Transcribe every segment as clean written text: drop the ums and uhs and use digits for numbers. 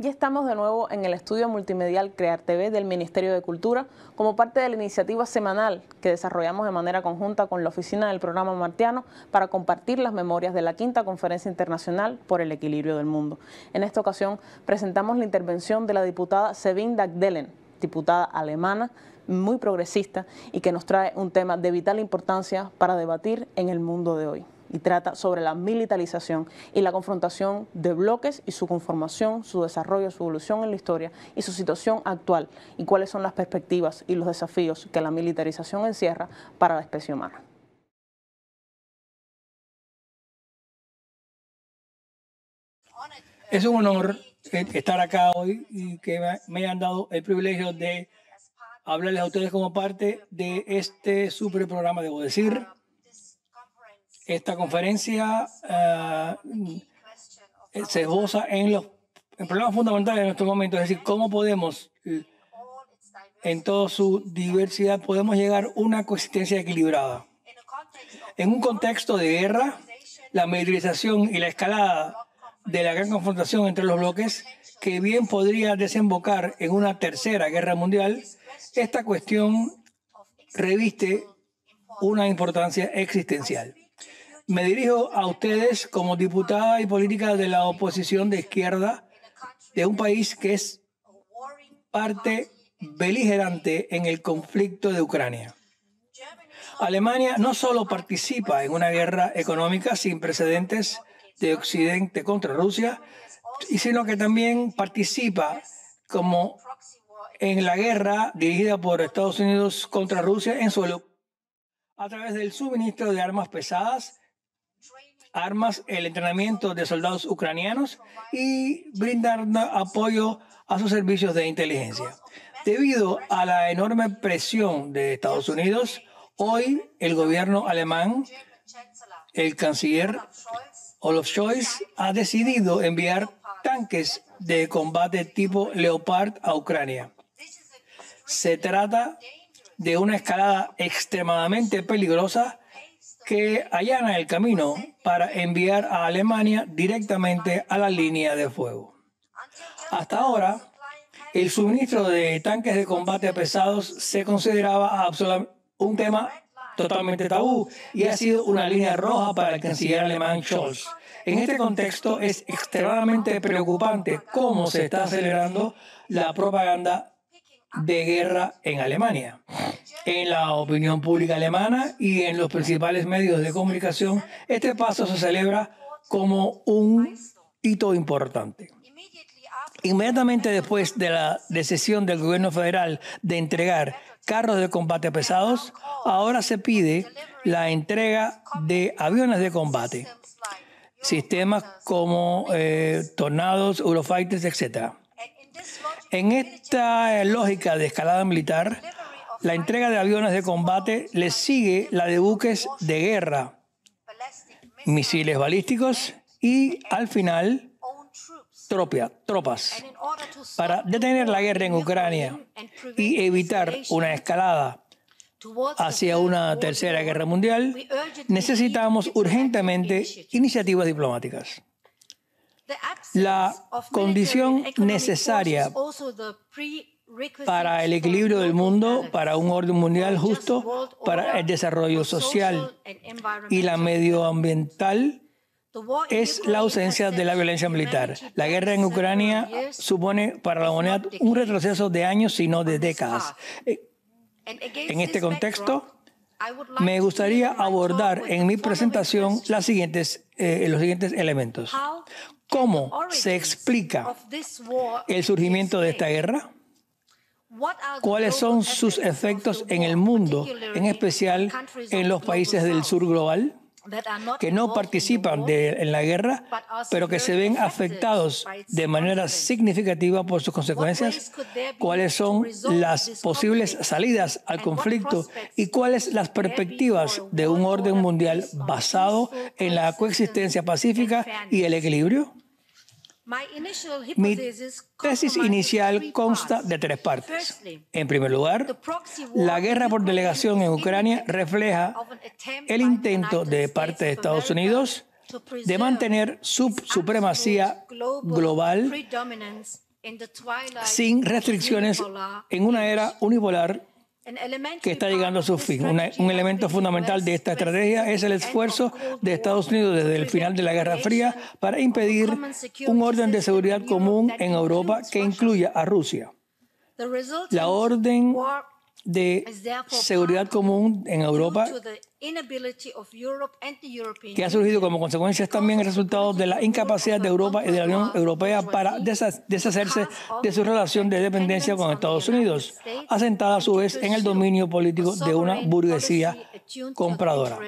Ya estamos de nuevo en el estudio multimedial Crear TV del Ministerio de Cultura como parte de la iniciativa semanal que desarrollamos de manera conjunta con la oficina del programa Martiano para compartir las memorias de la quinta Conferencia Internacional por el Equilibrio del Mundo. En esta ocasión presentamos la intervención de la diputada Sabine Dagdelen, diputada alemana, muy progresista y que nos trae un tema de vital importancia para debatir en el mundo de hoy. Y trata sobre la militarización y la confrontación de bloques y su conformación, su desarrollo, su evolución en la historia y su situación actual y cuáles son las perspectivas y los desafíos que la militarización encierra para la especie humana. Es un honor estar acá hoy y que me hayan dado el privilegio de hablarles a ustedes como parte de este super programa, debo decir. Esta conferencia se esboza en los problemas fundamentales de nuestro momento, es decir, cómo podemos, en toda su diversidad, podemos llegar a una coexistencia equilibrada. En un contexto de guerra, la militarización y la escalada de la gran confrontación entre los bloques, que bien podría desembocar en una tercera guerra mundial, esta cuestión reviste una importancia existencial. Me dirijo a ustedes como diputada y política de la oposición de izquierda de un país que es parte beligerante en el conflicto de Ucrania. Alemania no solo participa en una guerra económica sin precedentes de Occidente contra Rusia, sino que también participa como en la guerra dirigida por Estados Unidos contra Rusia en suelo a través del suministro de armas pesadas, el entrenamiento de soldados ucranianos y brindar apoyo a sus servicios de inteligencia. Debido a la enorme presión de Estados Unidos, hoy el gobierno alemán, el canciller Olaf Scholz, ha decidido enviar tanques de combate tipo Leopard a Ucrania. Se trata de una escalada extremadamente peligrosa que allana el camino para enviar a Alemania directamente a la línea de fuego. Hasta ahora, el suministro de tanques de combate pesados se consideraba un tema totalmente tabú y ha sido una línea roja para el canciller alemán Scholz. En este contexto es extremadamente preocupante cómo se está acelerando la propaganda de guerra en Alemania. En la opinión pública alemana y en los principales medios de comunicación, este paso se celebra como un hito importante. Inmediatamente después de la decisión del gobierno federal de entregar carros de combate pesados, ahora se pide la entrega de aviones de combate, sistemas como Tornados, Eurofighters, etc. En esta lógica de escalada militar, la entrega de aviones de combate le sigue la de buques de guerra, misiles balísticos y, al final, tropas. Para detener la guerra en Ucrania y evitar una escalada hacia una tercera guerra mundial, necesitamos urgentemente iniciativas diplomáticas. La condición necesaria para el equilibrio del mundo, para un orden mundial justo, para el desarrollo social y la medioambiental, es la ausencia de la violencia militar. La guerra en Ucrania supone para la humanidad un retroceso de años, sino de décadas. En este contexto, me gustaría abordar en mi presentación los siguientes elementos. ¿Cómo se explica el surgimiento de esta guerra? ¿Cuáles son sus efectos en el mundo, en especial en los países del sur global, que no participan en la guerra, pero que se ven afectados de manera significativa por sus consecuencias? ¿Cuáles son las posibles salidas al conflicto y cuáles las perspectivas de un orden mundial basado en la coexistencia pacífica y el equilibrio? Mi tesis inicial consta de 3 partes. En primer lugar, la guerra por delegación en Ucrania refleja el intento de parte de Estados Unidos de mantener su supremacía global sin restricciones en una era unipolar que está llegando a su fin. Un elemento fundamental de esta estrategia es el esfuerzo de Estados Unidos desde el final de la Guerra Fría para impedir un orden de seguridad común en Europa que incluya a Rusia. La orden de seguridad común en Europa, que ha surgido como consecuencia, es también el resultado de la incapacidad de Europa y de la Unión Europea para deshacerse de su relación de dependencia con Estados Unidos, asentada a su vez en el dominio político de una burguesía compradora,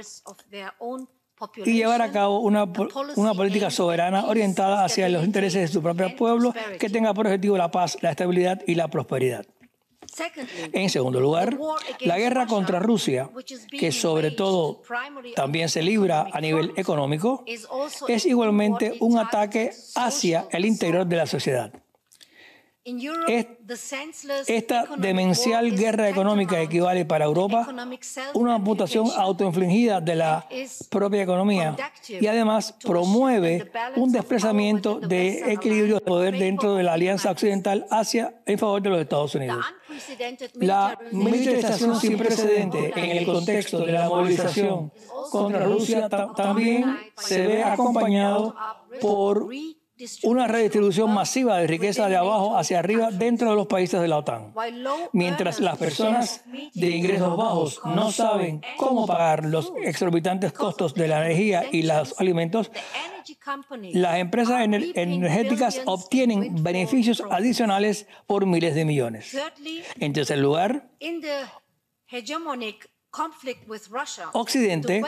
y llevar a cabo una política soberana orientada hacia los intereses de su propio pueblo que tenga por objetivo la paz, la estabilidad y la prosperidad. En segundo lugar, la guerra contra Rusia, que sobre todo también se libra a nivel económico, es igualmente un ataque hacia el interior de la sociedad. Esta demencial guerra económica equivale para Europa a una amputación autoinfligida de la propia economía y además promueve un desplazamiento de equilibrio de poder dentro de la alianza occidental en favor de los Estados Unidos. La militarización sin precedente en el contexto de la movilización contra Rusia también se ve acompañado por una redistribución masiva de riqueza de abajo hacia arriba dentro de los países de la OTAN. Mientras las personas de ingresos bajos no saben cómo pagar los exorbitantes costos de la energía y los alimentos, las empresas energéticas obtienen beneficios adicionales por miles de millones. En tercer lugar, Occidente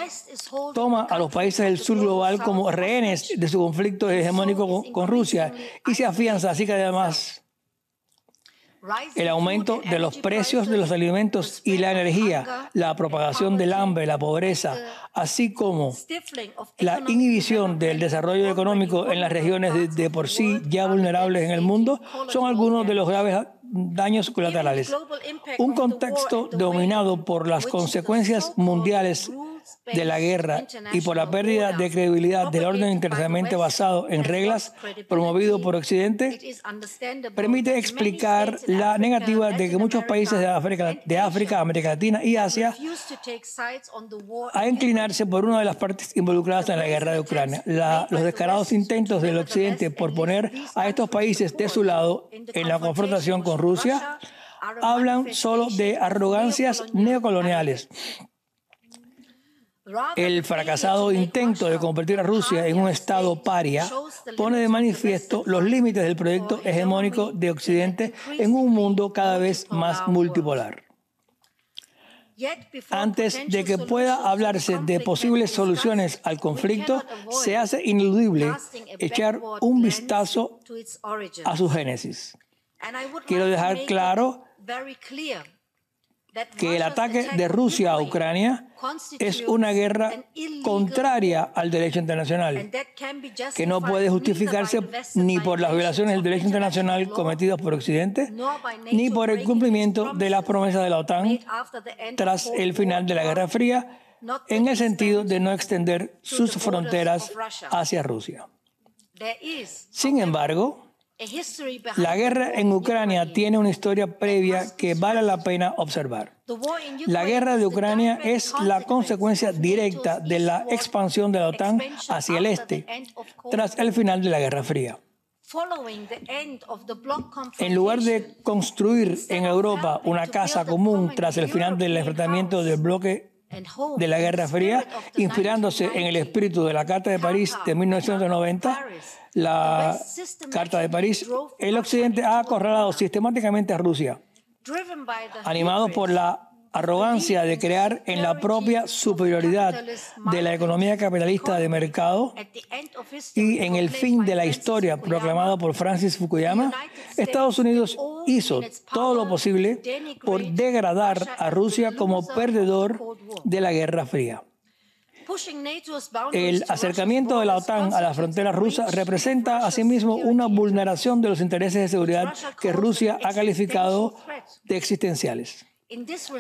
toma a los países del sur global como rehenes de su conflicto hegemónico con Rusia y se afianza así que además el aumento de los precios de los alimentos y la energía, la propagación del hambre, la pobreza, así como la inhibición del desarrollo económico en las regiones de por sí ya vulnerables en el mundo, son algunos de los graves daños colaterales. Un contexto dominado por las consecuencias mundiales de la guerra y por la pérdida de credibilidad del orden internacionalmente basado en reglas promovido por Occidente, permite explicar la negativa de que muchos países de África, América Latina y Asia a inclinarse por una de las partes involucradas en la guerra de Ucrania. Los descarados intentos del Occidente por poner a estos países de su lado en la confrontación con Rusia hablan solo de arrogancias neocoloniales. El fracasado intento de convertir a Rusia en un Estado paria pone de manifiesto los límites del proyecto hegemónico de Occidente en un mundo cada vez más multipolar. Antes de que pueda hablarse de posibles soluciones al conflicto, se hace ineludible echar un vistazo a su génesis. Quiero dejar claro que el ataque de Rusia a Ucrania es una guerra contraria al derecho internacional, que no puede justificarse ni por las violaciones del derecho internacional cometidas por Occidente, ni por el cumplimiento de las promesas de la OTAN tras el final de la Guerra Fría, en el sentido de no extender sus fronteras hacia Rusia. Sin embargo, la guerra en Ucrania tiene una historia previa que vale la pena observar. La guerra de Ucrania es la consecuencia directa de la expansión de la OTAN hacia el este, tras el final de la Guerra Fría. En lugar de construir en Europa una casa común tras el final del enfrentamiento del bloque de la Guerra Fría, inspirándose en el espíritu de la Carta de París de 1990, la Carta de París, el Occidente ha acorralado sistemáticamente a Rusia, animado por la arrogancia de creer en la propia superioridad de la economía capitalista de mercado y en el fin de la historia proclamado por Francis Fukuyama. Estados Unidos hizo todo lo posible por degradar a Rusia como perdedor de la Guerra Fría. El acercamiento de la OTAN a la frontera rusa representa asimismo una vulneración de los intereses de seguridad que Rusia ha calificado de existenciales.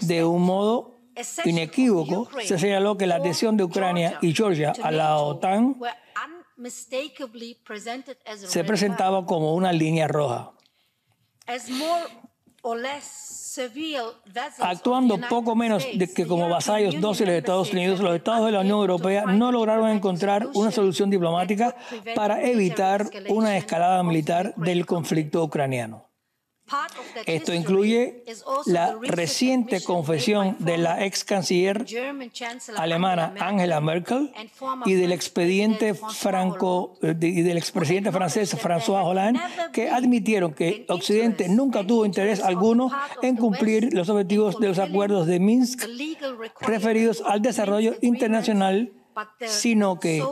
De un modo inequívoco, se señaló que la adhesión de Ucrania y Georgia a la OTAN se presentaba como una línea roja. Actuando poco menos que como vasallos dóciles de Estados Unidos, los estados de la Unión Europea no lograron encontrar una solución diplomática para evitar una escalada militar del conflicto ucraniano. Esto incluye la reciente confesión de la ex canciller alemana Angela Merkel y del expresidente francés François Hollande, que admitieron que Occidente nunca tuvo interés alguno en cumplir los objetivos de los acuerdos de Minsk referidos al desarrollo internacional, sino que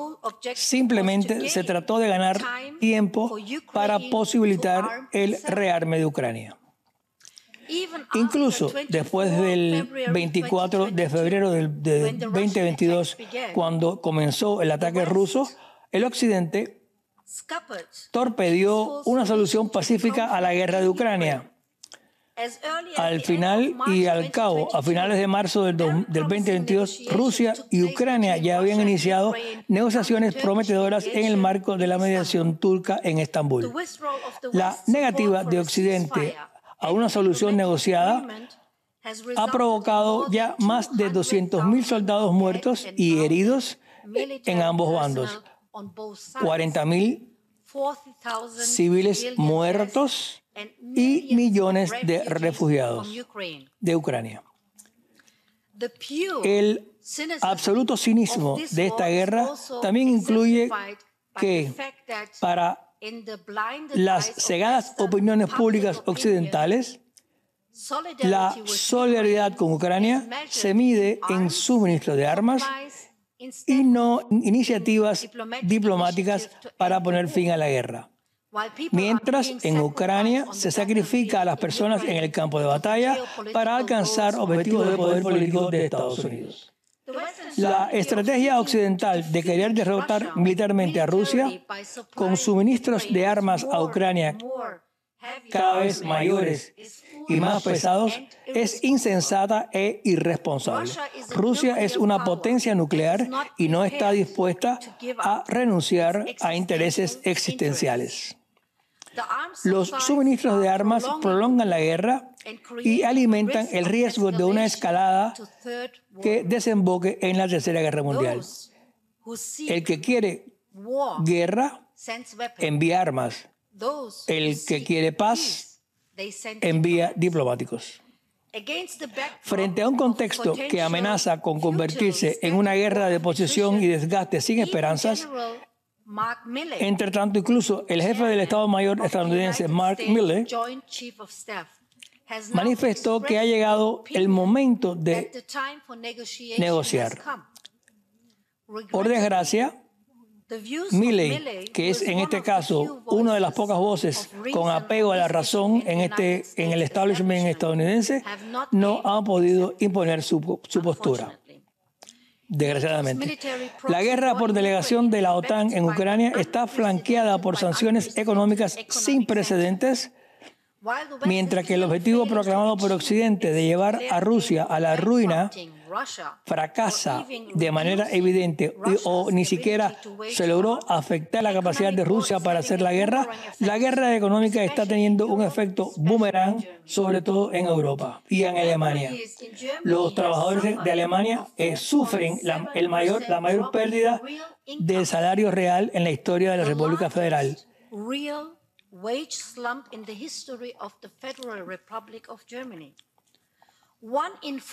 simplemente se trató de ganar tiempo para posibilitar el rearme de Ucrania. Incluso después del 24 de febrero de 2022, cuando comenzó el ataque ruso, el Occidente torpedeó una solución pacífica a la guerra de Ucrania. Al final y al cabo, a finales de marzo del 2022, Rusia y Ucrania ya habían iniciado negociaciones prometedoras en el marco de la mediación turca en Estambul. La negativa de Occidente a una solución negociada ha provocado ya más de 200.000 soldados muertos y heridos en ambos bandos, 40.000 civiles muertos y millones de refugiados de Ucrania. El absoluto cinismo de esta guerra también incluye que para las cegadas opiniones públicas occidentales, la solidaridad con Ucrania se mide en suministro de armas y no iniciativas diplomáticas para poner fin a la guerra. Mientras en Ucrania se sacrifica a las personas en el campo de batalla para alcanzar objetivos de poder político de Estados Unidos. La estrategia occidental de querer derrotar militarmente a Rusia con suministros de armas a Ucrania cada vez mayores y más pesados es insensata e irresponsable. Rusia es una potencia nuclear y no está dispuesta a renunciar a intereses existenciales. Los suministros de armas prolongan la guerra y alimentan el riesgo de una escalada que desemboque en la Tercera Guerra Mundial. El que quiere guerra envía armas. El que quiere paz envía diplomáticos. Frente a un contexto que amenaza con convertirse en una guerra de posesión y desgaste sin esperanzas, entre tanto, incluso el jefe del Estado Mayor estadounidense, Mark Milley, manifestó que ha llegado el momento de negociar. Por desgracia, Milley, que es en este caso una de las pocas voces con apego a la razón en el establishment estadounidense, no ha podido imponer su postura. Desgraciadamente, la guerra por delegación de la OTAN en Ucrania está flanqueada por sanciones económicas sin precedentes, mientras que el objetivo proclamado por Occidente de llevar a Rusia a la ruina fracasa de manera evidente o ni siquiera se logró afectar la capacidad de Rusia para hacer la guerra económica está teniendo un efecto boomerang, sobre todo en Europa y en Alemania. Los trabajadores de Alemania sufren la mayor pérdida del salario real en la historia de la República Federal.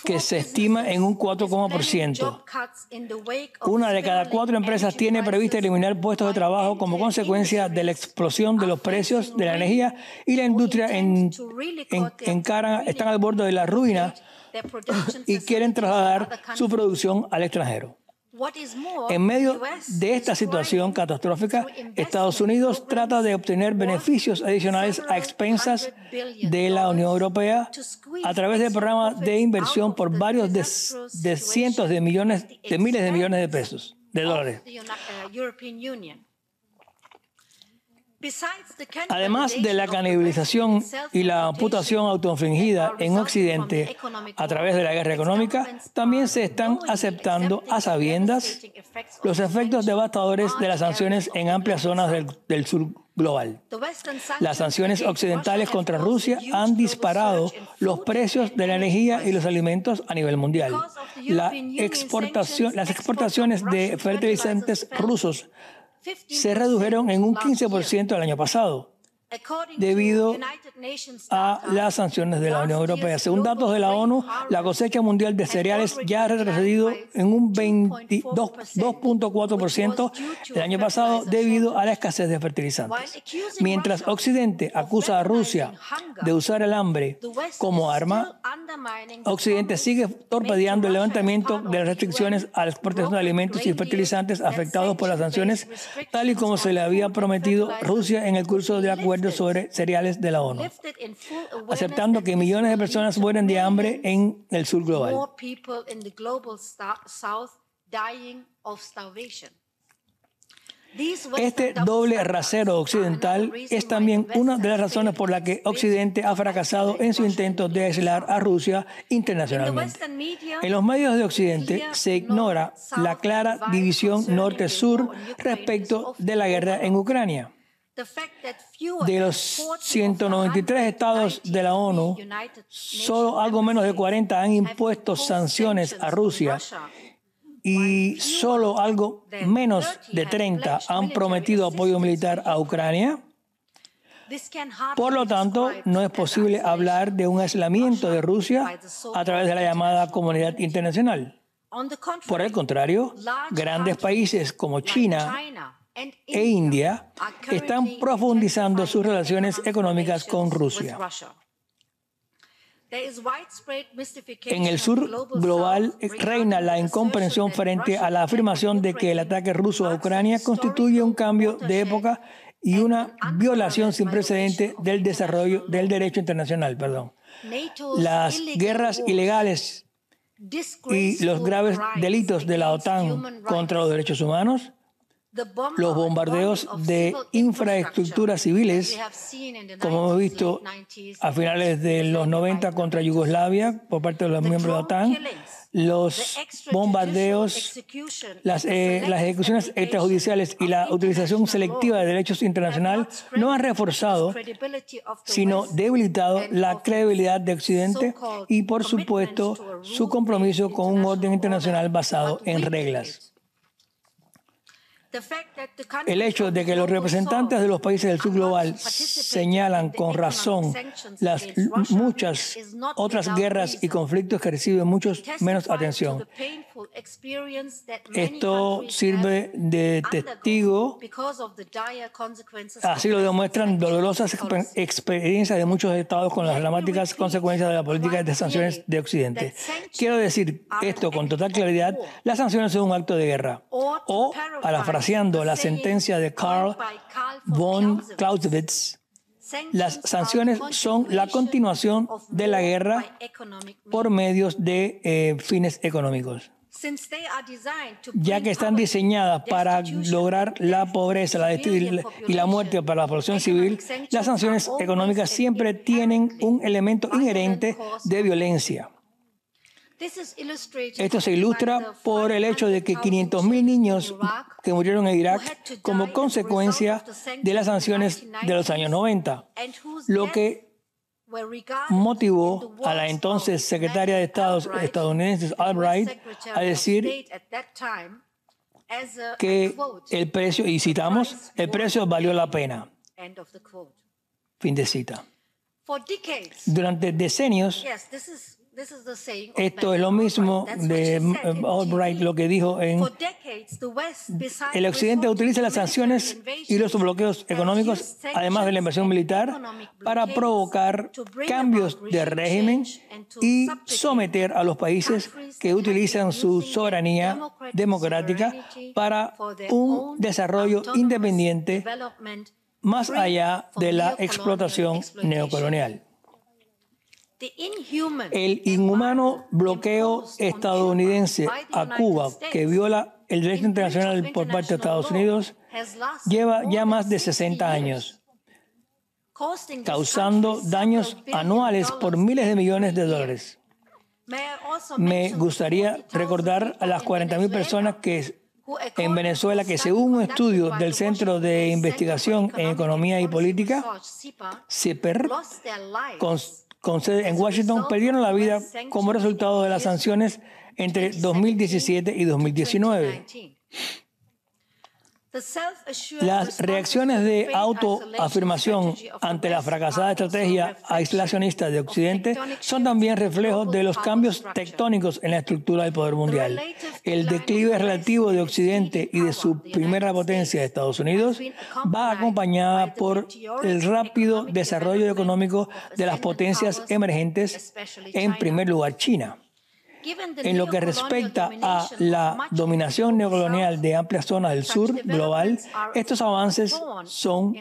Que se estima en un 4%. Una de cada 4 empresas tiene prevista eliminar puestos de trabajo como consecuencia de la explosión de los precios de la energía y la industria están al borde de la ruina y quieren trasladar su producción al extranjero. En medio de esta situación catastrófica, Estados Unidos trata de obtener beneficios adicionales a expensas de la Unión Europea a través de programas de inversión por varios de cientos de miles de millones de dólares. Además de la canibalización y la amputación autoinfligida en Occidente a través de la guerra económica, también se están aceptando a sabiendas los efectos devastadores de las sanciones en amplias zonas del sur global. Las sanciones occidentales contra Rusia han disparado los precios de la energía y los alimentos a nivel mundial. Las exportaciones de fertilizantes rusos se redujeron en un 15% el año pasado, debido a las sanciones de la Unión Europea. Según datos de la ONU, la cosecha mundial de cereales ya ha retrocedido en un 2.4% el año pasado debido a la escasez de fertilizantes. Mientras Occidente acusa a Rusia de usar el hambre como arma, Occidente sigue torpedeando el levantamiento de las restricciones a la exportación de alimentos y fertilizantes afectados por las sanciones, tal y como se le había prometido Rusia en el curso del acuerdo sobre cereales de la ONU, aceptando que millones de personas mueren de hambre en el sur global. Este doble rasero occidental es también una de las razones por la que Occidente ha fracasado en su intento de aislar a Rusia internacionalmente. En los medios de Occidente se ignora la clara división norte-sur respecto de la guerra en Ucrania. De los 193 estados de la ONU, solo algo menos de 40 han impuesto sanciones a Rusia y solo algo menos de 30 han prometido apoyo militar a Ucrania. Por lo tanto, no es posible hablar de un aislamiento de Rusia a través de la llamada comunidad internacional. Por el contrario, grandes países como China e India están profundizando sus relaciones económicas con Rusia. En el sur global reina la incomprensión frente a la afirmación de que el ataque ruso a Ucrania constituye un cambio de época y una violación sin precedente del desarrollo del derecho internacional. Las guerras ilegales y los graves delitos de la OTAN contra los derechos humanos, los bombardeos de infraestructuras civiles, como hemos visto a finales de los 90 contra Yugoslavia por parte de los miembros de la OTAN, los bombardeos, las ejecuciones extrajudiciales y la utilización selectiva de derechos internacionales no han reforzado, sino debilitado la credibilidad de Occidente y, por supuesto, su compromiso con un orden internacional basado en reglas. El hecho de que los representantes de los países del sur global señalan con razón las muchas otras guerras y conflictos que reciben mucho menos atención. Esto sirve de testigo, así lo demuestran dolorosas experiencias de muchos estados con las dramáticas consecuencias de la política de sanciones de Occidente. Quiero decir esto con total claridad: las sanciones son un acto de guerra. O, parafraseando la sentencia de Karl von Clausewitz, las sanciones son la continuación de la guerra por medios de fines económicos. Ya que están diseñadas para lograr la pobreza y la muerte para la población civil, las sanciones económicas siempre tienen un elemento inherente de violencia. Esto se ilustra por el hecho de que 500.000 niños que murieron en Irak como consecuencia de las sanciones de los años 90, lo que motivó a la entonces secretaria de Estado estadounidense Albright a decir que el precio, y citamos, el precio valió la pena. Fin de cita. Durante decenios, esto es lo mismo de Albright, lo que dijo el Occidente utiliza las sanciones y los bloqueos económicos, además de la inversión militar, para provocar cambios de régimen y someter a los países que utilizan su soberanía democrática para un desarrollo independiente más allá de la explotación neocolonial. El inhumano bloqueo estadounidense a Cuba, que viola el derecho internacional por parte de Estados Unidos, lleva ya más de 60 años, causando daños anuales por miles de millones de dólares. Me gustaría recordar a las 40.000 personas en Venezuela que, según un estudio del Centro de Investigación en Economía y Política, CIPER, con sede en Washington, perdieron la vida como resultado de las sanciones entre 2017 y 2019. Las reacciones de autoafirmación ante la fracasada estrategia aislacionista de Occidente son también reflejos de los cambios tectónicos en la estructura del poder mundial. El declive relativo de Occidente y de su primera potencia, Estados Unidos, va acompañada por el rápido desarrollo económico de las potencias emergentes, en primer lugar China. En lo que respecta a la dominación neocolonial de amplias zonas del sur global, estos avances son,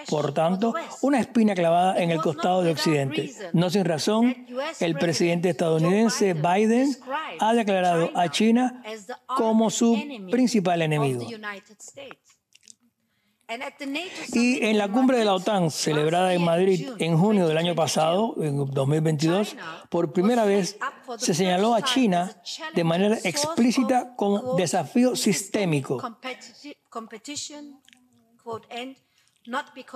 por tanto, una espina clavada en el costado de Occidente. No sin razón, el presidente estadounidense Biden ha declarado a China como su principal enemigo. Y en la cumbre de la OTAN, celebrada en Madrid en junio del año pasado, en 2022, por primera vez se señaló a China de manera explícita como desafío sistémico.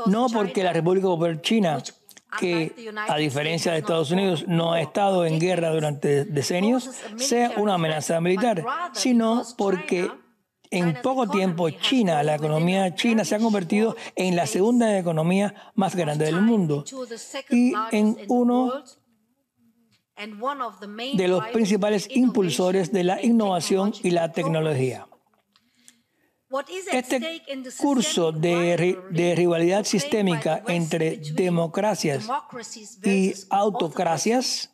No porque la República Popular China, que a diferencia de Estados Unidos no ha estado en guerra durante decenios, sea una amenaza militar, sino porque en poco tiempo la economía china se ha convertido en la segunda economía más grande del mundo y en uno de los principales impulsores de la innovación y la tecnología. Este curso de rivalidad sistémica entre democracias y autocracias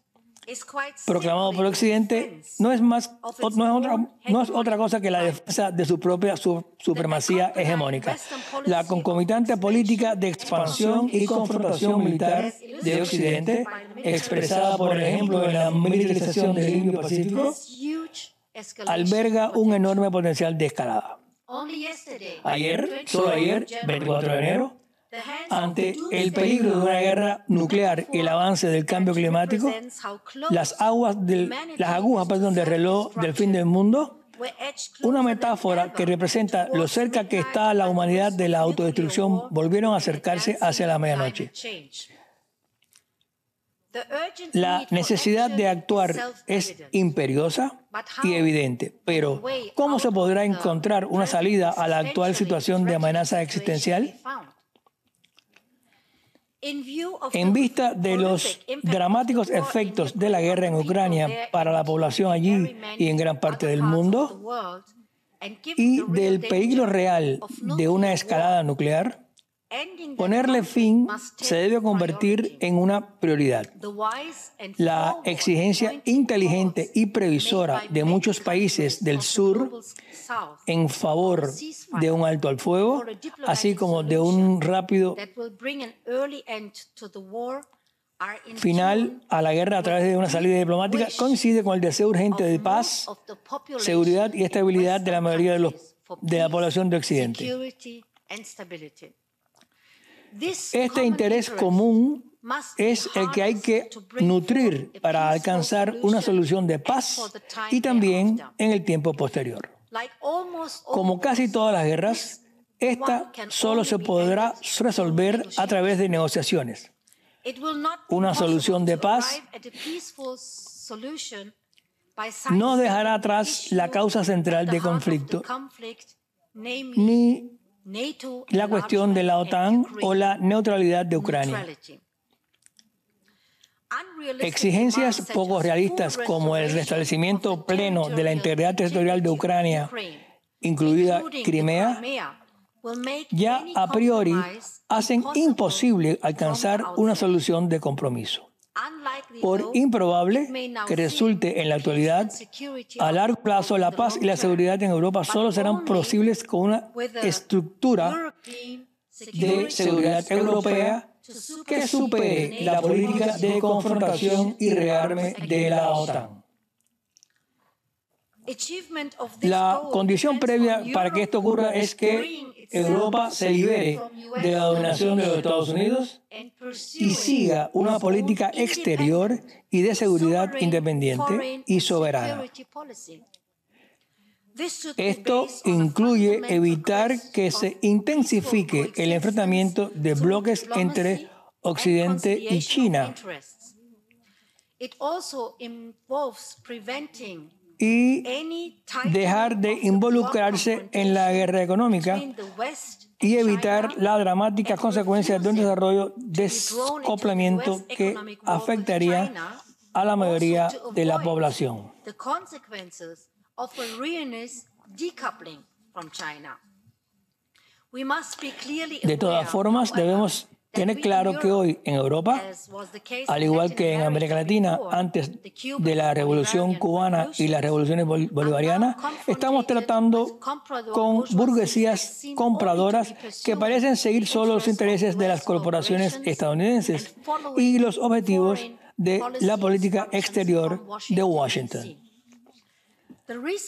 proclamado por Occidente no es otra cosa que la defensa de su propia supremacía hegemónica. La concomitante política de expansión y confrontación militar de Occidente, expresada por ejemplo en la militarización del Indo-Pacífico, alberga un enorme potencial de escalada. Solo ayer, 24 de enero, ante el peligro de una guerra nuclear y el avance del cambio climático, las agujas del reloj del fin del mundo, una metáfora que representa lo cerca que está la humanidad de la autodestrucción, volvieron a acercarse hacia la medianoche. La necesidad de actuar es imperiosa y evidente, pero ¿cómo se podrá encontrar una salida a la actual situación de amenaza existencial? En vista de los dramáticos efectos de la guerra en Ucrania para la población allí y en gran parte del mundo, y del peligro real de una escalada nuclear, ponerle fin se debe convertir en una prioridad. La exigencia inteligente y previsora de muchos países del sur en favor de un alto al fuego, así como de un rápido final a la guerra a través de una salida diplomática, coincide con el deseo urgente de paz, seguridad y estabilidad de la mayoría de la población de Occidente. Este interés común es el que hay que nutrir para alcanzar una solución de paz y también en el tiempo posterior. Como casi todas las guerras, esta solo se podrá resolver a través de negociaciones. Una solución de paz no dejará atrás la causa central del conflicto, ni la cuestión de la OTAN o la neutralidad de Ucrania. Exigencias poco realistas como el restablecimiento pleno de la integridad territorial de Ucrania, incluida Crimea, ya a priori hacen imposible alcanzar una solución de compromiso. Por improbable que resulte en la actualidad, a largo plazo la paz y la seguridad en Europa solo serán posibles con una estructura de seguridad europea que supere la política de confrontación y rearme de la OTAN. La condición previa para que esto ocurra es que Europa se libere de la dominación de los Estados Unidos y siga una política exterior y de seguridad independiente y soberana. Esto incluye evitar que se intensifique el enfrentamiento de bloques entre Occidente y China y dejar de involucrarse en la guerra económica y evitar las dramáticas consecuencias de un desarrollo descoplamiento que afectaría a la mayoría de la población. De todas formas, debemos tener claro que hoy en Europa, al igual que en América Latina, antes de la Revolución Cubana y las revoluciones bolivarianas, estamos tratando con burguesías compradoras que parecen seguir solo los intereses de las corporaciones estadounidenses y los objetivos de la política exterior de Washington.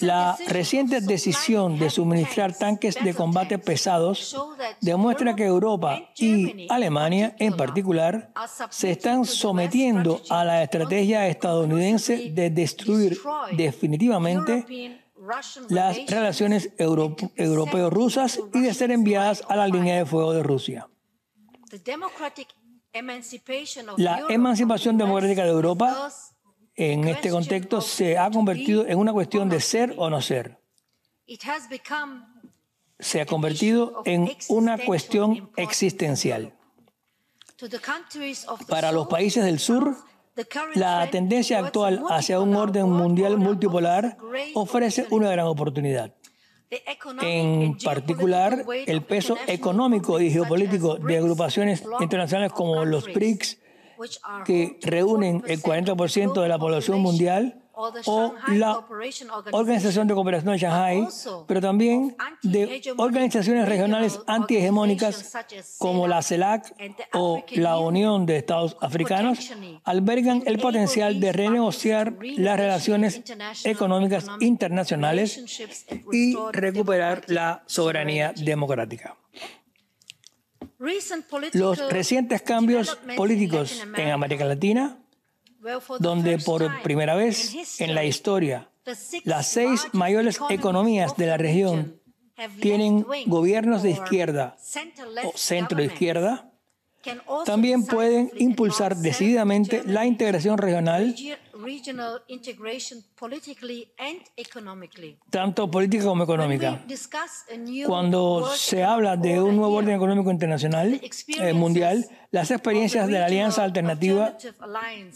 La reciente decisión de suministrar tanques de combate pesados demuestra que Europa y Alemania, en particular, se están sometiendo a la estrategia estadounidense de destruir definitivamente las relaciones europeo-rusas y de ser enviadas a la línea de fuego de Rusia. La emancipación democrática de Europa en este contexto se ha convertido en una cuestión de ser o no ser. Se ha convertido en una cuestión existencial. Para los países del sur, la tendencia actual hacia un orden mundial multipolar ofrece una gran oportunidad. En particular, el peso económico y geopolítico de agrupaciones internacionales como los BRICS, que reúnen el 40% de la población mundial, o la Organización de Cooperación de Shanghái, pero también de organizaciones regionales antihegemónicas como la CELAC o la Unión de Estados Africanos, albergan el potencial de renegociar las relaciones económicas internacionales y recuperar la soberanía democrática. Los recientes cambios políticos en América Latina, donde por primera vez en la historia las 6 mayores economías de la región tienen gobiernos de izquierda o centro-izquierda, también pueden impulsar decididamente la integración regional, tanto política como económica. Cuando se habla de un nuevo orden económico internacional, mundial, las experiencias de la Alianza Alternativa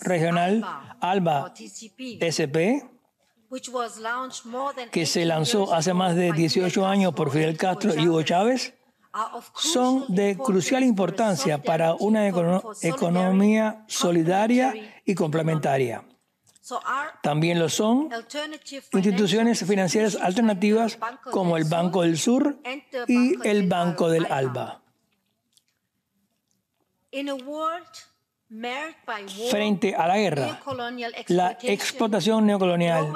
Regional, ALBA-SP, que se lanzó hace más de 18 años por Fidel Castro y Hugo Chávez, son de crucial importancia para una economía solidaria y complementaria. También lo son instituciones financieras alternativas como el Banco del Sur y el Banco del ALBA. Frente a la guerra, la explotación neocolonial,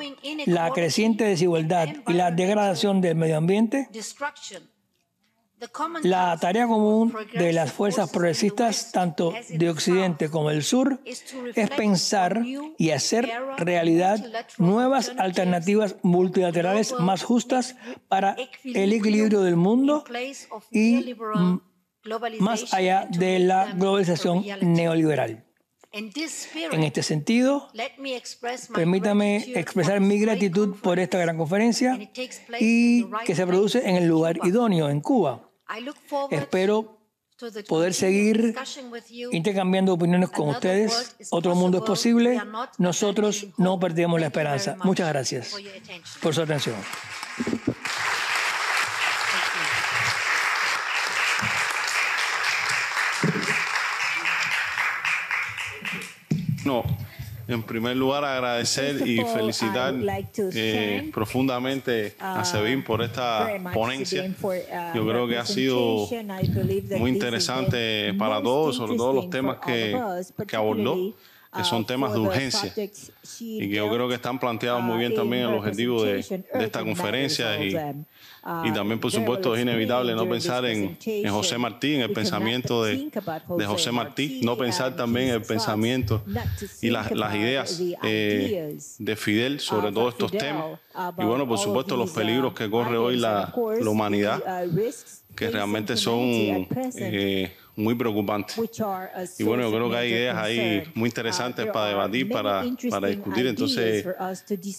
la creciente desigualdad y la degradación del medio ambiente, la tarea común de las fuerzas progresistas, tanto de Occidente como del Sur, es pensar y hacer realidad nuevas alternativas multilaterales más justas para el equilibrio del mundo y más allá de la globalización neoliberal. En este sentido, permítame expresar mi gratitud por esta gran conferencia y que se produce en el lugar idóneo, en Cuba. Espero poder seguir intercambiando opiniones con ustedes. Otro mundo es posible. Nosotros no perdemos la esperanza. Muchas gracias por su atención. No, en primer lugar agradecer y felicitar profundamente a SEBIN por esta ponencia. Yo creo que ha sido muy interesante para todos, sobre todo los temas que abordó. que son temas de urgencia y que yo creo que están planteados muy bien también el objetivo de esta conferencia y también, por supuesto, es inevitable no pensar en José Martí, en el pensamiento de José Martí, no pensar también en el pensamiento y las ideas de Fidel sobre todos estos temas. Y bueno, por supuesto, los peligros que corre hoy la humanidad, que realmente son muy preocupantes. Y bueno, yo creo que hay ideas ahí muy interesantes para debatir, para discutir. Entonces,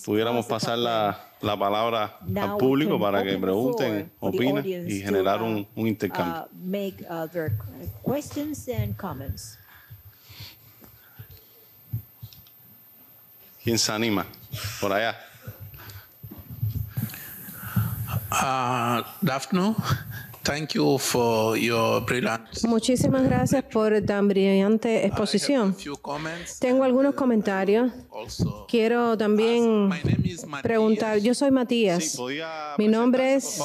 pudiéramos pasar la palabra al público para que pregunten, opinen y generar un intercambio. ¿Quién se anima? Por allá. Daphne, thank you for your brilliant. Muchísimas gracias por tan brillante exposición. Tengo algunos comentarios. Quiero también preguntar, yo soy Matías. Mi nombre es...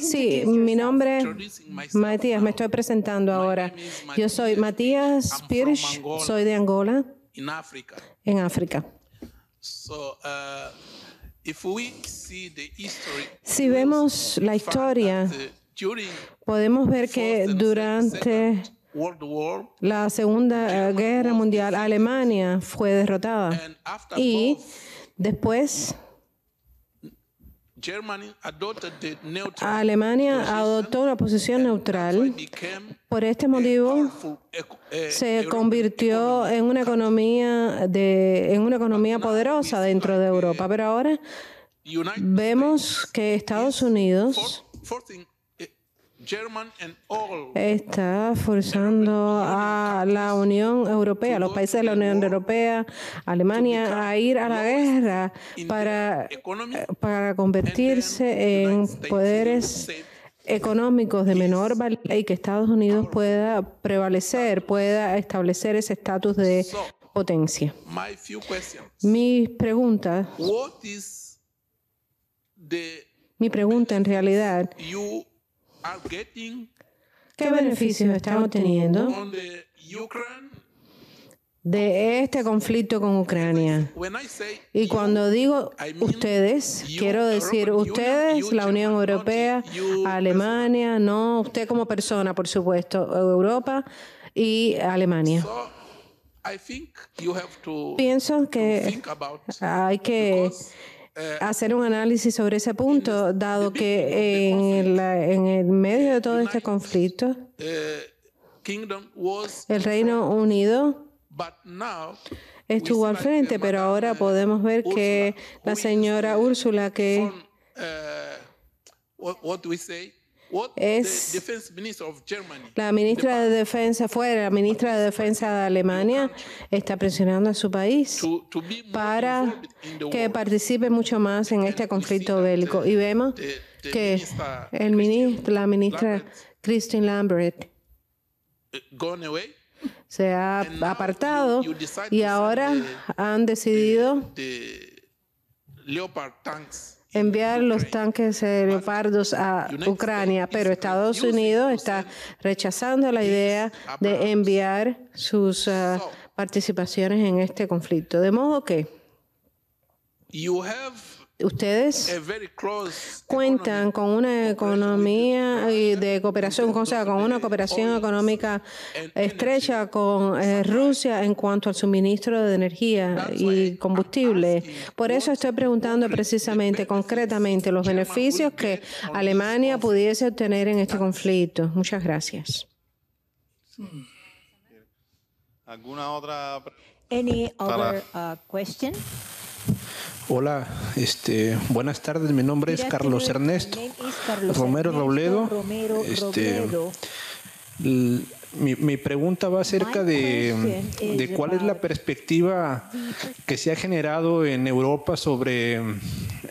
Sí, mi nombre es Matías, me estoy presentando ahora. Yo soy Matías Pirsch, soy de Angola, en África. Si vemos la historia, podemos ver que durante la Segunda Guerra Mundial Alemania fue derrotada y después Alemania adoptó una posición neutral. Por este motivo, se convirtió en una economía poderosa dentro de Europa. Pero ahora vemos que Estados Unidos está forzando a la Unión Europea, a los países de la Unión Europea, Alemania, a ir a la guerra para convertirse en poderes económicos de menor valía y que Estados Unidos pueda prevalecer, pueda establecer ese estatus de potencia. Mi pregunta en realidad, ¿qué beneficios estamos teniendo de este conflicto con Ucrania? Y cuando digo ustedes, quiero decir ustedes, la Unión Europea, Alemania, no usted como persona, por supuesto, Europa y Alemania. Pienso que hay que hacer un análisis sobre ese punto, dado que en el medio de todo este conflicto, el Reino Unido estuvo al frente, pero ahora podemos ver que la señora Úrsula, que es la ministra de Defensa, fue la ministra de Defensa de Alemania, está presionando a su país para que participe mucho más en este conflicto bélico. Y vemos que la ministra Christine Lambert se ha apartado y ahora han decidido enviar los tanques leopardos a Ucrania, pero Estados Unidos está rechazando la idea de enviar sus participaciones en este conflicto. De modo que ustedes cuentan con una economía de cooperación, o sea, con una cooperación económica estrecha con Rusia en cuanto al suministro de energía y combustible. Por eso estoy preguntando precisamente, concretamente, los beneficios que Alemania pudiese obtener en este conflicto. Muchas gracias. ¿Alguna otra pregunta? Any other question? Hola, buenas tardes. Mi nombre es Carlos Ernesto Romero Robledo. Mi pregunta va acerca de cuál es la perspectiva que se ha generado en Europa sobre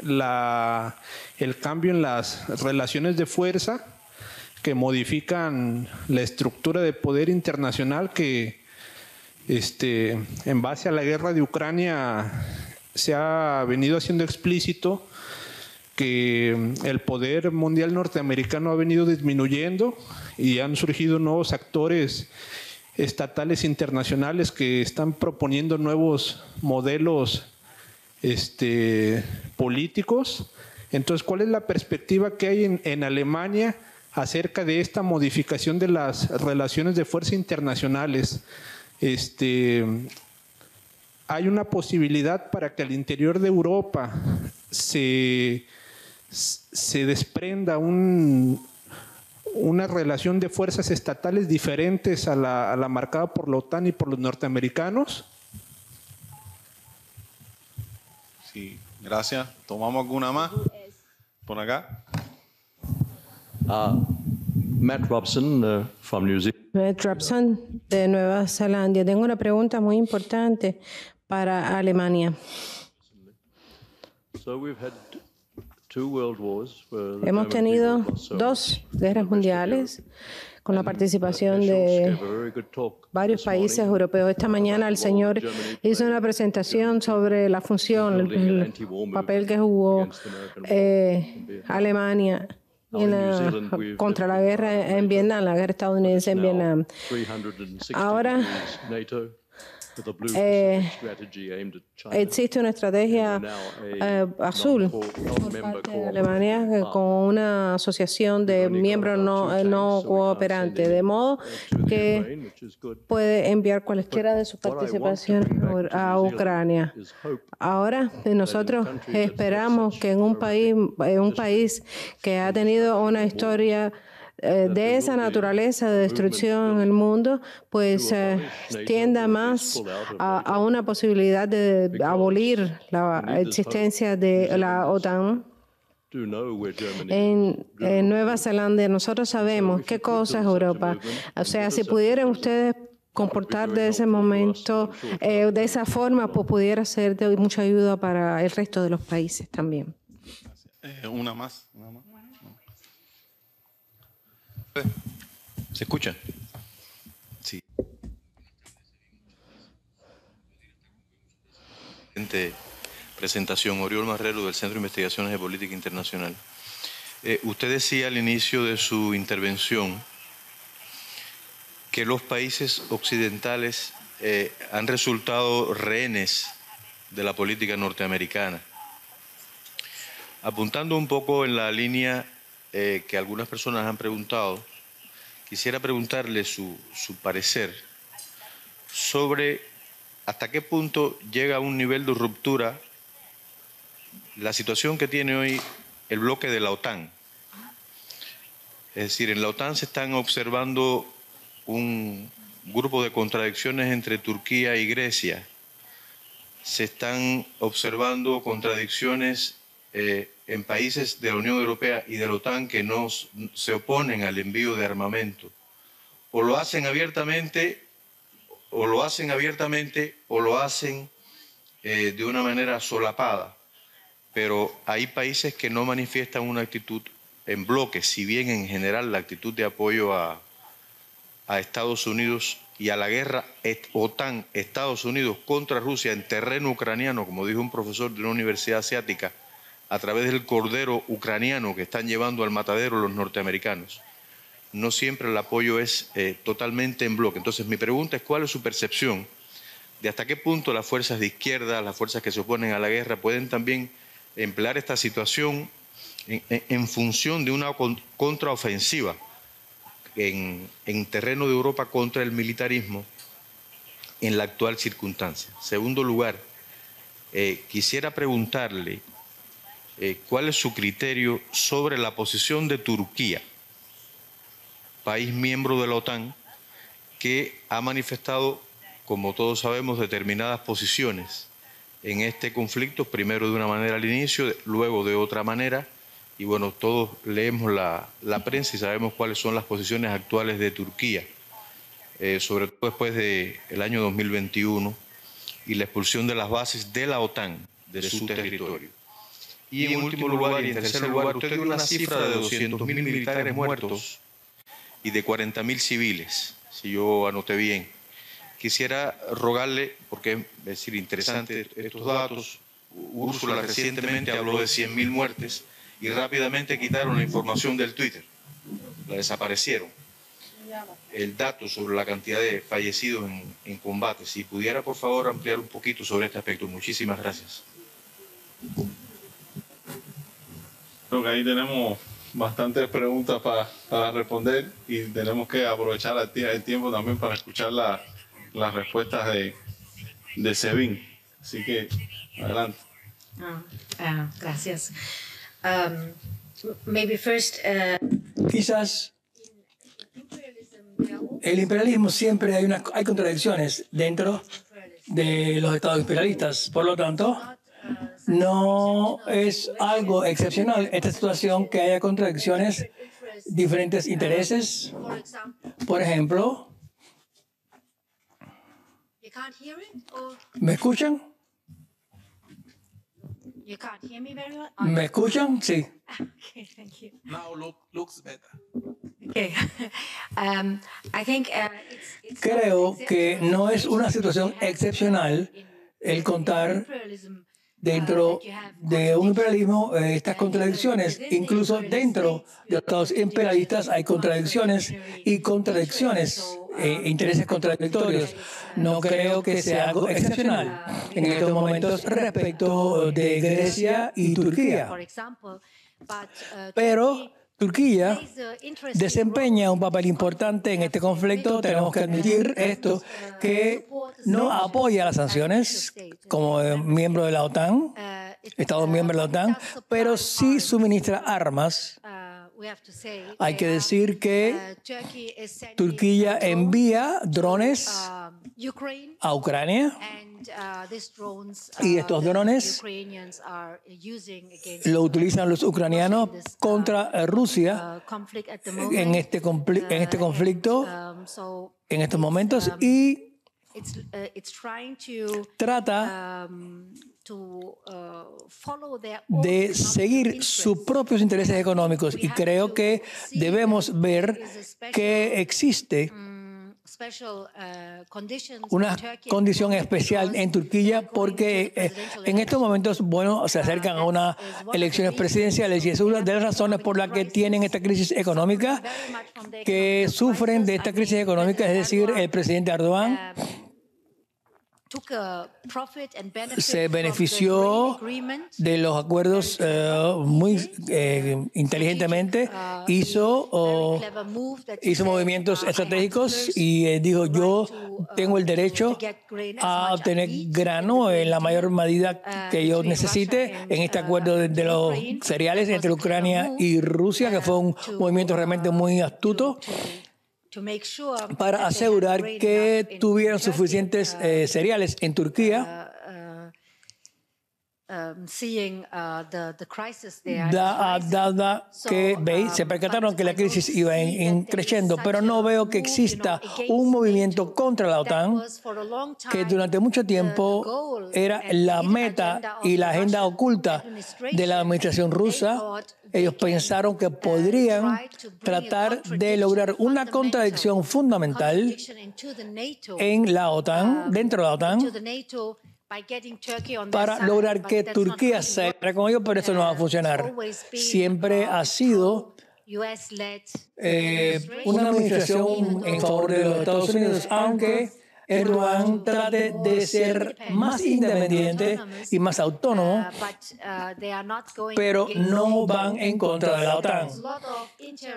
el cambio en las relaciones de fuerza que modifican la estructura de poder internacional que, en base a la guerra de Ucrania, se ha venido haciendo explícito que el poder mundial norteamericano ha venido disminuyendo y han surgido nuevos actores estatales internacionales que están proponiendo nuevos modelos políticos. Entonces, ¿cuál es la perspectiva que hay en Alemania acerca de esta modificación de las relaciones de fuerza internacionales? Hay una posibilidad para que al interior de Europa se desprenda una relación de fuerzas estatales diferentes a la marcada por la OTAN y por los norteamericanos. Sí, gracias. ¿Tomamos alguna más? Por acá. Matt Robson, from New Zealand. Matt Robson, de Nueva Zelanda. Tengo una pregunta muy importante para Alemania. So we've had two world wars, Hemos tenido dos guerras mundiales con la participación de varios países europeos. Esta mañana el señor hizo una presentación sobre la función, el papel que jugó Alemania contra la guerra en Vietnam, la guerra estadounidense en Vietnam. Ahora existe una estrategia azul por parte de Alemania con una asociación de miembros no cooperantes, de modo que puede enviar cualquiera de sus participaciones a Ucrania. Ahora nosotros esperamos que en un país que ha tenido una historia de esa naturaleza de destrucción en el mundo, pues tienda más a una posibilidad de abolir la existencia de la OTAN. En Nueva Zelanda nosotros sabemos qué cosa es Europa. O sea, si pudieran ustedes comportar de ese momento, de esa forma, pues pudiera ser de mucha ayuda para el resto de los países también. Una más. ¿Se escucha? Sí. Presentación, Oriol Marrero, del Centro de Investigaciones de Política Internacional. Usted decía al inicio de su intervención que los países occidentales han resultado rehenes de la política norteamericana. Apuntando un poco en la línea que algunas personas han preguntado, quisiera preguntarle su parecer sobre hasta qué punto llega a un nivel de ruptura la situación que tiene hoy el bloque de la OTAN. Es decir, en la OTAN se están observando un grupo de contradicciones entre Turquía y Grecia. Se están observando contradicciones en países de la Unión Europea y de la OTAN que no se oponen al envío de armamento. O lo hacen abiertamente, o lo hacen de una manera solapada. Pero hay países que no manifiestan una actitud en bloque, si bien en general la actitud de apoyo a Estados Unidos y a la guerra OTAN-Estados Unidos contra Rusia en terreno ucraniano, como dijo un profesor de una universidad asiática, a través del cordero ucraniano que están llevando al matadero los norteamericanos. No siempre el apoyo es totalmente en bloque. Entonces mi pregunta es ¿cuál es su percepción de hasta qué punto las fuerzas de izquierda, las fuerzas que se oponen a la guerra, pueden también emplear esta situación en función de una contraofensiva en terreno de Europa contra el militarismo en la actual circunstancia? Segundo lugar, quisiera preguntarle ¿cuál es su criterio sobre la posición de Turquía, país miembro de la OTAN, que ha manifestado, como todos sabemos, determinadas posiciones en este conflicto, primero de una manera al inicio, luego de otra manera, y bueno, todos leemos la prensa y sabemos cuáles son las posiciones actuales de Turquía, sobre todo después del año 2021 y la expulsión de las bases de la OTAN de su territorio. Y en último lugar y en tercer lugar, usted dio una cifra de 200.000 militares muertos y de 40.000 civiles, si yo anoté bien. Quisiera rogarle, porque es decir, interesante estos datos, Úrsula recientemente habló de 100.000 muertes y rápidamente quitaron la información del Twitter, la desaparecieron. el dato sobre la cantidad de fallecidos en combate. Si pudiera, por favor, ampliar un poquito sobre este aspecto. Muchísimas gracias. Creo que ahí tenemos bastantes preguntas para responder y tenemos que aprovechar el tiempo también para escuchar las respuestas de SEBIN. Así que, adelante. Gracias. Maybe first, Quizás el imperialismo siempre hay contradicciones dentro de los estados imperialistas. Por lo tanto, no es algo excepcional esta situación que haya contradicciones, diferentes intereses. Por ejemplo, ¿me escuchan? ¿Me escuchan? Sí. Okay, thank you. Now looks better. Okay. I think it's Creo que no es una situación excepcional el contar dentro de un imperialismo estas contradicciones. Incluso dentro de los estados imperialistas hay contradicciones y contradicciones, intereses contradictorios. No creo que sea algo excepcional en estos momentos respecto de Grecia y Turquía. Pero Turquía desempeña un papel importante en este conflicto. Tenemos que admitir esto, que no apoya las sanciones como miembro de la OTAN, Estado miembro de la OTAN, pero sí suministra armas. Hay que decir que Turquía envía drones a Ucrania y estos drones lo utilizan los ucranianos contra Rusia en este conflicto, en estos momentos, y trata de seguir sus propios intereses económicos, y creo que debemos ver que existe una condición especial en Turquía porque en estos momentos, bueno, se acercan a unas elecciones presidenciales y es una de las razones por las que tienen esta crisis económica, que sufren de esta crisis económica, es decir, el presidente Erdogan se benefició de los acuerdos muy inteligentemente, hizo movimientos estratégicos y dijo: yo tengo el derecho a obtener grano en la mayor medida que yo necesite en este acuerdo de los cereales entre Ucrania y Rusia, que fue un movimiento realmente muy astuto para asegurar que tuvieran suficientes cereales en Turquía. Dada que se percataron que la crisis iba creciendo, pero no veo que exista un movimiento contra la OTAN, que durante mucho tiempo era la meta y la agenda oculta de la administración rusa. Ellos pensaron que podrían tratar de lograr una contradicción fundamental en la OTAN, dentro de la OTAN, para lograr que Turquía se entre con ellos, pero eso no va a funcionar. Siempre ha sido una administración en favor de los Estados Unidos, aunque Erdogan trate de ser más independiente y más autónomo, pero no van en contra de la OTAN.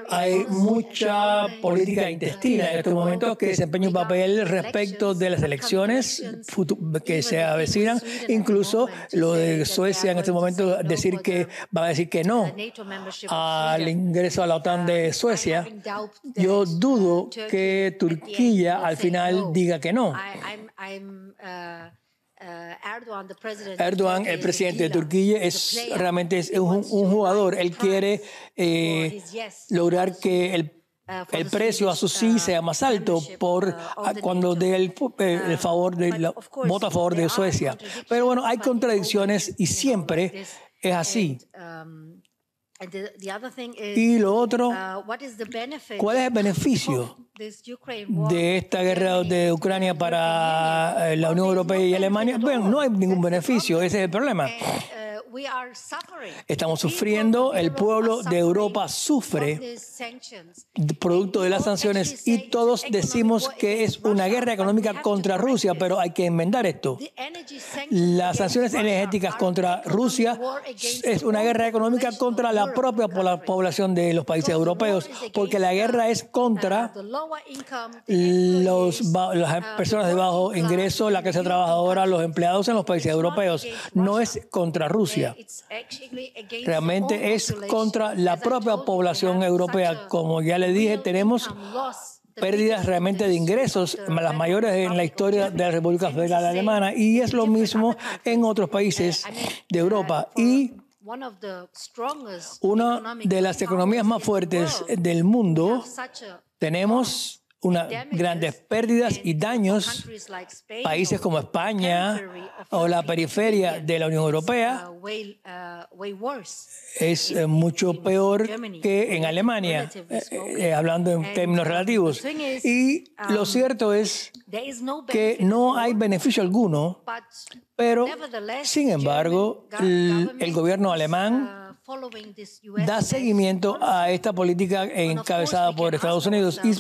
Hay mucha política intestina en estos momentos que desempeña un papel respecto de las elecciones que se avecinan. Incluso lo de Suecia en este momento va a decir que no al ingreso a la OTAN de Suecia. Yo dudo que Turquía al final diga que no. Erdogan, el presidente de Turquía, realmente es un jugador. Él quiere lograr que el precio a su sí sea más alto cuando dé el voto a favor de Suecia. Pero bueno, hay contradicciones y siempre es así. Y lo otro, ¿cuál es el beneficio de esta guerra de Ucrania para la Unión Europea y Alemania? Bueno, no hay ningún beneficio, ese es el problema. Estamos sufriendo, el pueblo de Europa sufre producto de las sanciones y todos decimos que es una guerra económica contra Rusia, pero hay que enmendar esto. Las sanciones energéticas contra Rusia es una guerra económica contra la propia población de los países europeos, porque la guerra es contra las personas de bajo ingreso, la clase trabajadora, los empleados en los países europeos. No es contra Rusia. Realmente es contra la propia población europea. Como ya le dije, tenemos pérdidas realmente de ingresos, las mayores en la historia de la República Federal Alemana, y es lo mismo en otros países de Europa. Y una de las economías más fuertes del mundo, tenemos grandes pérdidas y daños. Países como España o la periferia de la Unión Europea es mucho peor que en Alemania, hablando en términos relativos. Y lo cierto es que no hay beneficio alguno, pero, sin embargo, el gobierno alemán da seguimiento a esta política encabezada por Estados Unidos. Y,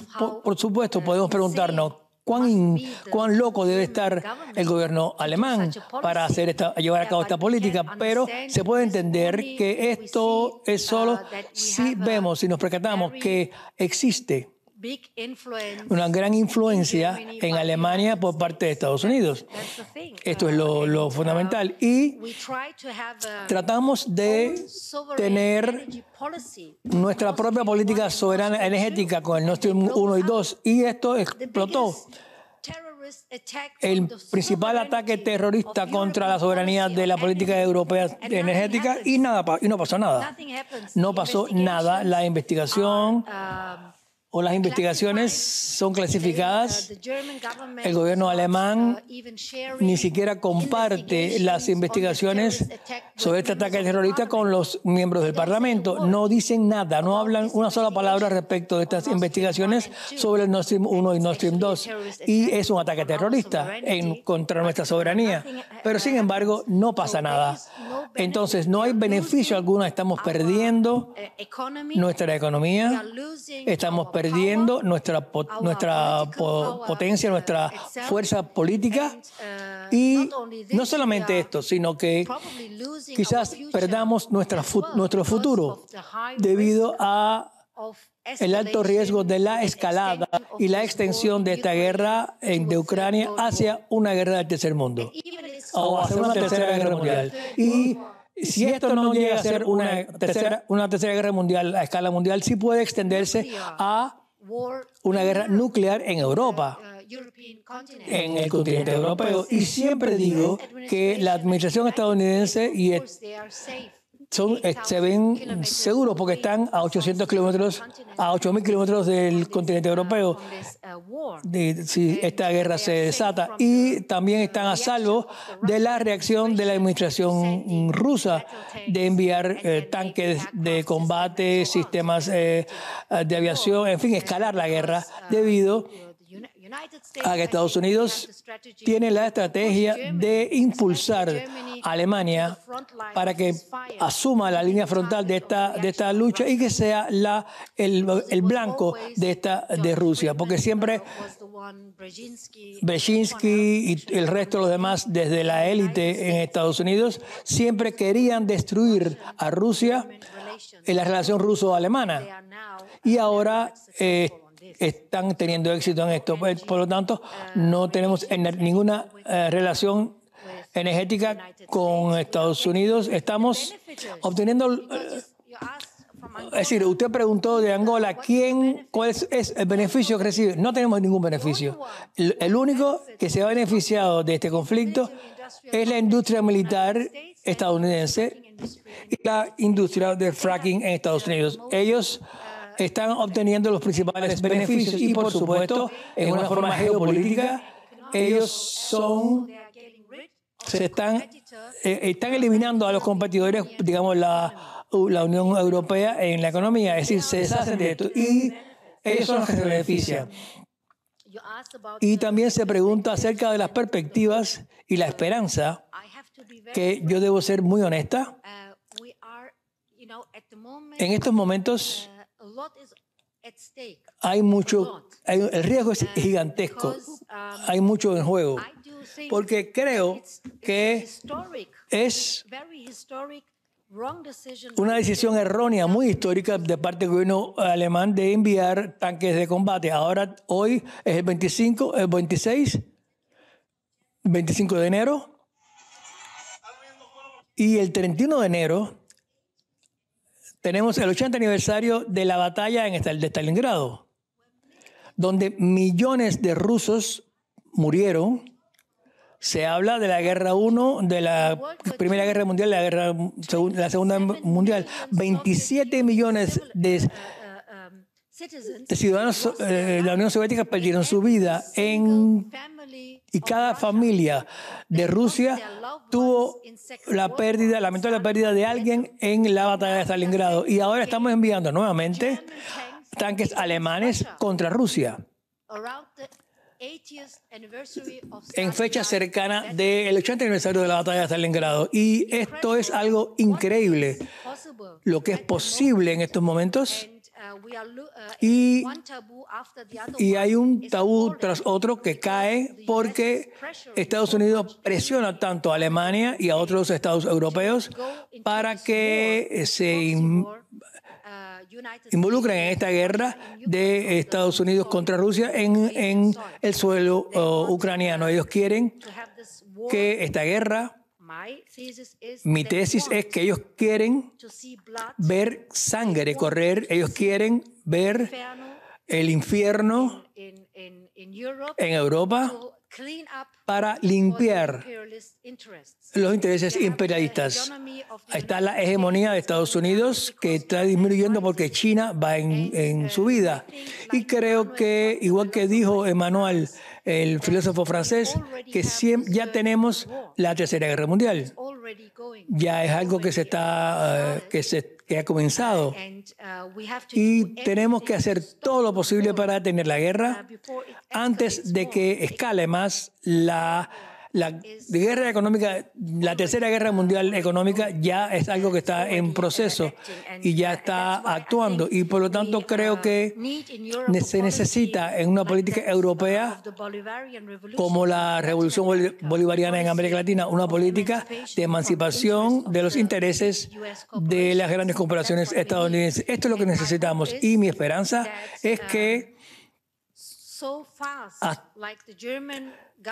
por supuesto, podemos preguntarnos cuán loco debe estar el gobierno alemán para llevar a cabo esta política, pero se puede entender que esto es solo si nos percatamos que existe una gran influencia en Alemania por parte de Estados Unidos. Esto es lo fundamental. Y tratamos de tener nuestra propia política soberana energética con el Nord Stream 1 y 2. Y esto explotó. El principal ataque terrorista contra la soberanía de la política europea energética y no pasó nada. No pasó nada. La investigación o las investigaciones son clasificadas. El gobierno alemán ni siquiera comparte las investigaciones sobre este ataque terrorista con los miembros del Parlamento. No dicen nada, no hablan una sola palabra respecto de estas investigaciones sobre el Nord Stream 1 y Nord Stream 2. Y es un ataque terrorista contra nuestra soberanía. Pero, sin embargo, no pasa nada. Entonces, no hay beneficio alguno. Estamos perdiendo nuestra economía, estamos perdiendo nuestra potencia, nuestra fuerza política. Y no solamente esto, sino que quizás perdamos nuestro futuro debido a el alto riesgo de la escalada y la extensión de esta guerra de Ucrania hacia una guerra del tercer mundo o hacia una tercera guerra mundial. Y si esto no llega a ser una tercera guerra mundial a escala mundial, sí puede extenderse a una guerra nuclear en Europa, en el continente europeo. Y siempre digo que la administración estadounidense se ven seguros porque están a 800 kilómetros, a 8.000 kilómetros del continente europeo si esta guerra se desata. Y también están a salvo de la reacción de la administración rusa de enviar tanques de combate, sistemas de aviación, en fin, escalar la guerra debido a que Estados Unidos tiene la estrategia de impulsar a Alemania para que asuma la línea frontal de esta lucha y que sea el blanco de Rusia, porque siempre Brzezinski y el resto de los demás desde la élite en Estados Unidos siempre querían destruir a Rusia en la relación ruso-alemana y ahora están teniendo éxito en esto. Por lo tanto, no tenemos ninguna relación energética con Estados Unidos. Estamos obteniendo... Es decir, usted preguntó de Angola, ¿cuál es el beneficio que recibe? No tenemos ningún beneficio. El único que se ha beneficiado de este conflicto es la industria militar estadounidense y la industria de fracking en Estados Unidos. Ellos están obteniendo los principales beneficios y, por supuesto, en una forma geopolítica, ellos están eliminando a los competidores, digamos, la Unión Europea en la economía, es decir, se deshacen de esto y ellos son los que se benefician. Y también se pregunta acerca de las perspectivas y la esperanza. que yo debo ser muy honesta. En estos momentos hay mucho, el riesgo es gigantesco, hay mucho en juego, porque creo que es una decisión errónea, muy histórica de parte del gobierno alemán de enviar tanques de combate. Ahora, hoy es el 25 de enero, y el 31 de enero tenemos el 80 aniversario de la batalla de Stalingrado, donde millones de rusos murieron. Se habla de la Guerra I, de la Primera Guerra Mundial, la Segunda Mundial. 27 millones de ciudadanos de la Unión Soviética perdieron su vida y cada familia de Rusia tuvo lamentable pérdida de alguien en la batalla de Stalingrado. Y ahora estamos enviando nuevamente tanques alemanes contra Rusia en fecha cercana del 80 aniversario de la batalla de Stalingrado. Y esto es algo increíble, lo que es posible en estos momentos. Y hay un tabú tras otro que cae porque Estados Unidos presiona tanto a Alemania y a otros estados europeos para que se involucren en esta guerra de Estados Unidos contra Rusia en el suelo ucraniano. Ellos quieren que esta guerra, mi tesis es que ellos quieren ver sangre correr, ellos quieren ver el infierno en Europa para limpiar los intereses imperialistas. Ahí está la hegemonía de Estados Unidos, que está disminuyendo porque China va en su vida. Y creo que, igual que dijo Emmanuel, el filósofo francés, que ya tenemos la Tercera Guerra Mundial. Ya es algo que que ha comenzado. Y tenemos que hacer todo lo posible para detener la guerra antes de que escale más la guerra económica. La Tercera Guerra Mundial económica ya es algo que está en proceso y ya está actuando. Y por lo tanto creo que se necesita en una política europea como la Revolución Bolivariana en América Latina, una política de emancipación de los intereses de las grandes corporaciones estadounidenses. Esto es lo que necesitamos y mi esperanza es que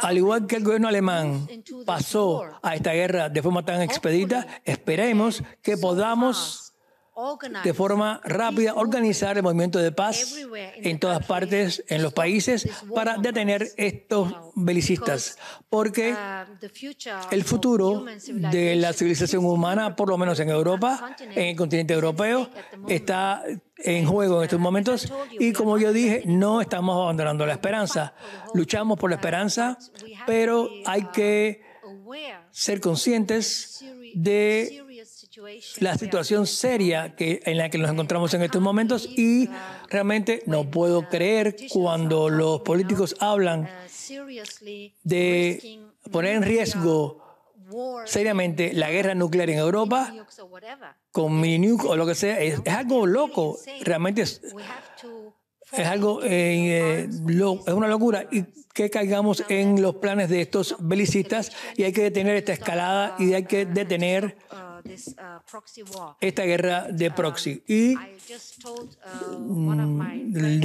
al igual que el gobierno alemán pasó a esta guerra de forma tan expedita, esperemos que podamos de forma rápida organizar el movimiento de paz en todas partes, en los países, para detener estos belicistas. Porque el futuro de la civilización humana, por lo menos en Europa, en el continente europeo, está en juego en estos momentos. Y como yo dije, no estamos abandonando la esperanza. Luchamos por la esperanza, pero hay que ser conscientes de la situación seria en la que nos encontramos en estos momentos y realmente no puedo creer cuando los políticos hablan de poner en riesgo seriamente la guerra nuclear en Europa con mini nuke o lo que sea. Es algo loco, realmente es algo, es una locura y que caigamos en los planes de estos belicistas y hay que detener esta escalada y hay que detener esta guerra de proxy. Y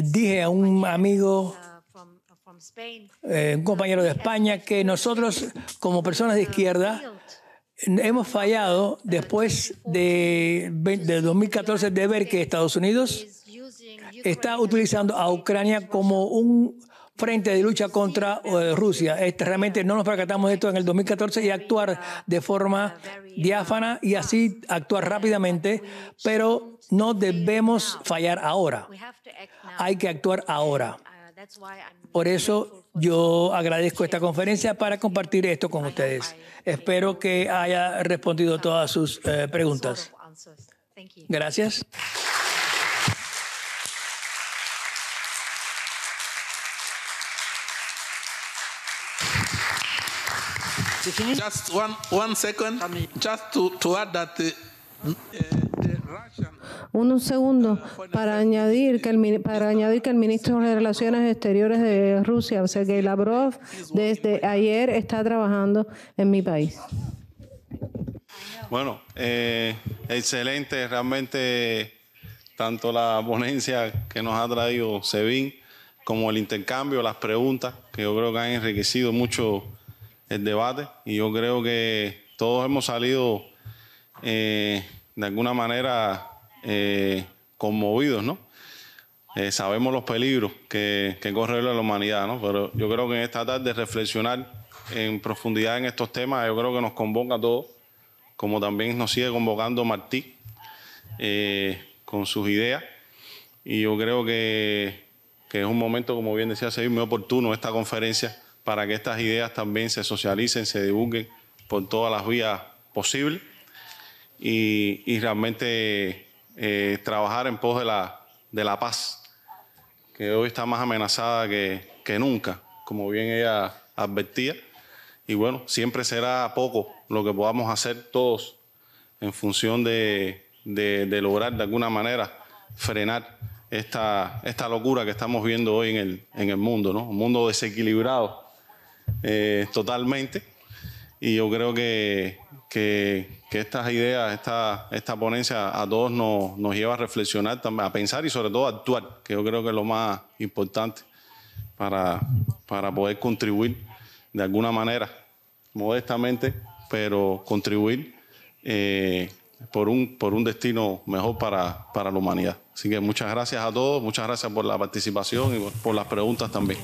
dije a un amigo, un compañero de España, que nosotros como personas de izquierda hemos fallado después de 2014 de ver que Estados Unidos está utilizando a Ucrania como un frente de lucha contra Rusia. Realmente no nos percatamos de esto en el 2014 y actuar de forma diáfana y así actuar rápidamente, pero no debemos fallar ahora. Hay que actuar ahora. Por eso yo agradezco esta conferencia para compartir esto con ustedes. Espero que haya respondido todas sus preguntas. Gracias. Just one second, just to add that the Russian. Un segundo para añadir que el ministro de Relaciones Exteriores de Rusia, Sergei Lavrov, desde ayer está trabajando en mi país. Bueno, excelente realmente tanto la ponencia que nos ha traído SEBIN como el intercambio, las preguntas, que yo creo que han enriquecido mucho el debate, y yo creo que todos hemos salido de alguna manera conmovidos, ¿no? Sabemos los peligros que corre la humanidad, ¿no? Pero yo creo que en esta tarde reflexionar en profundidad en estos temas, yo creo que nos convoca a todos, como también nos sigue convocando Martí con sus ideas, y yo creo que es un momento, como bien decía Sevilla, muy oportuno esta conferencia para que estas ideas también se socialicen, se divulguen por todas las vías posibles y realmente trabajar en pos de la paz, que hoy está más amenazada que nunca, como bien ella advertía. Y bueno, siempre será poco lo que podamos hacer todos en función de lograr de alguna manera frenar esta locura que estamos viendo hoy en el mundo, ¿no? Un mundo desequilibrado totalmente. Y yo creo que estas ideas, esta ponencia a todos nos lleva a reflexionar, también, a pensar y sobre todo a actuar, que yo creo que es lo más importante para poder contribuir de alguna manera, modestamente, pero contribuir por un destino mejor para la humanidad. Así que muchas gracias a todos, muchas gracias por la participación y por las preguntas también.